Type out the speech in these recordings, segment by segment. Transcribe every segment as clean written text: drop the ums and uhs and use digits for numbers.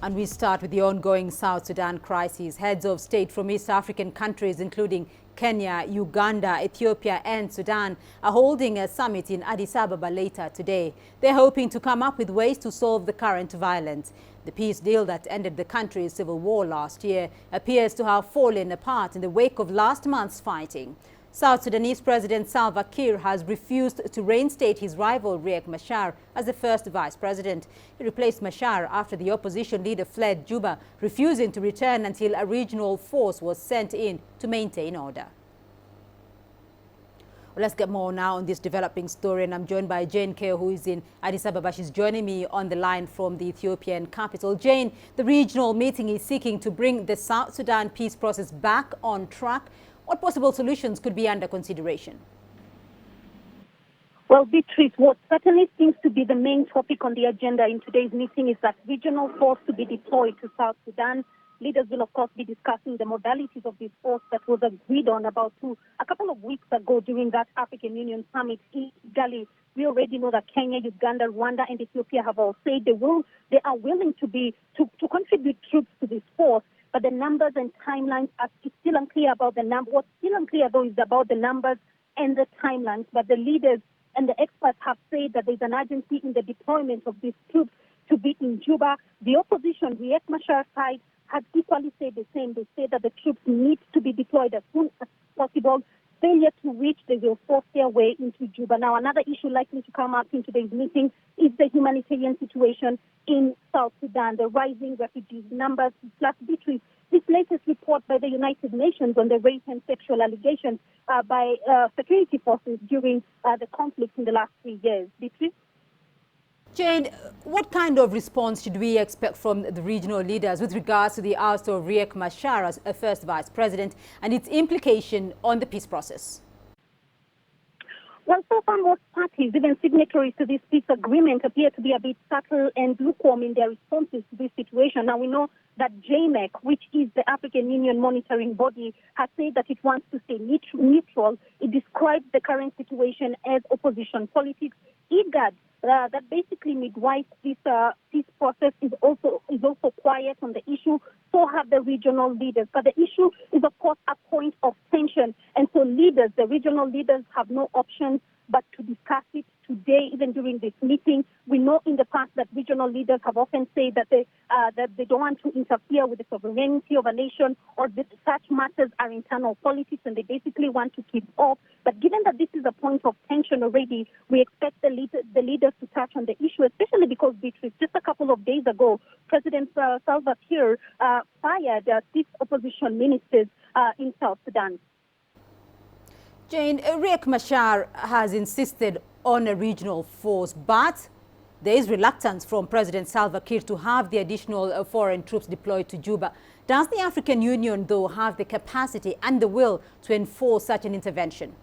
And we start with the ongoing South Sudan crisis. Heads of state from East African countries, including Kenya, Uganda, Ethiopia and Sudan, are holding a summit in Addis Ababa later today. They're hoping to come up with ways to solve the current violence. The peace deal that ended the country's civil war last year appears to have fallen apart in the wake of last month's fighting. South Sudanese President Salva Kiir has refused to reinstate his rival Riek Machar as the first vice president. He replaced Machar after the opposition leader fled Juba, refusing to return until a regional force was sent in to maintain order. Well, let's get more now on this developing story, and I'm joined by Jane Keo, who is in Addis Ababa. She's joining me on the line from the Ethiopian capital. Jane, the regional meeting is seeking to bring the South Sudan peace process back on track. What possible solutions could be under consideration? Well, Beatrice, what certainly seems to be the main topic on the agenda in today's meeting is that regional force to be deployed to South Sudan. Leaders will, of course, be discussing the modalities of this force that was agreed on a couple of weeks ago during that African Union summit in Kigali. We already know that Kenya, Uganda, Rwanda, and Ethiopia have all said they are willing to contribute troops to this force. But the numbers and timelines are still unclear about the numbers. What's still unclear, though, is about the numbers and the timelines. But the leaders and the experts have said that there's an urgency in the deployment of these troops to be in Juba. The opposition, Riek Machar side, has equally said the same. They say that the troops need to be deployed as soon as possible. Failure to reach, they will force their way into Juba. Now, another issue likely to come up in today's meeting is the humanitarian situation in South Sudan, the rising refugee numbers, plus Beatrice. This latest report by the United Nations on the rape and sexual allegations by security forces during the conflict in the last 3 years. Beatrice? Jane, what kind of response should we expect from the regional leaders with regards to the ouster of Riek Machar as a first vice president and its implication on the peace process? Well, so far, most parties, even signatories to this peace agreement, appear to be a bit subtle and lukewarm in their responses to this situation. Now, we know that JMEC, which is the African Union monitoring body, has said that it wants to stay neutral. It describes the current situation as opposition politics. IGAD, that basically midwives this peace process, is also quiet on the issue. So have the regional leaders. But the issue is, of course, a point of tension. And so the regional leaders have no option but to discuss it today, even during this meeting. We know in the past that regional leaders have often said that they don't want to interfere with the sovereignty of a nation, or that such matters are internal politics and they basically want to keep off. But given that this is a point of tension already, we expect the leaders to touch on the issue, especially because, Beatrice, just a couple of days ago, President Salva Kiir fired 6 opposition ministers in South Sudan. Jane, Riek Machar has insisted on a regional force, but there is reluctance from President Salva Kiir to have the additional foreign troops deployed to Juba. Does the African Union, though, have the capacity and the will to enforce such an intervention?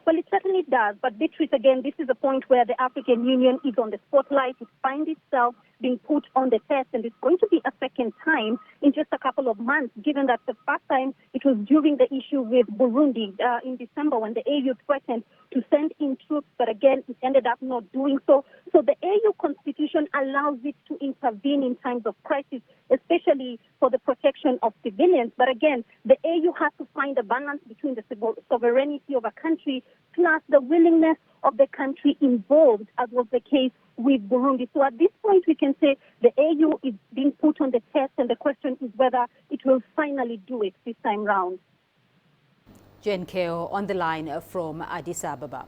Well, it certainly does. But Beatrice, again, this is a point where the African Union is on the spotlight. It finds itself being put on the test, and it's going to be a second time in just a couple of months, given that the first time it was during the issue with Burundi in December when the AU threatened to send in troops, but again, it ended up not doing so. So the AU constitution allows it to intervene in times of crisis, especially for the protection of civilians. But again, the AU has to find a balance between the sovereignty of a country plus the willingness of the country involved, as was the case with Burundi. So at this point, we can say the AU is being put on the test, and the question is whether it will finally do it this time round. Jane Keo on the line from Addis Ababa.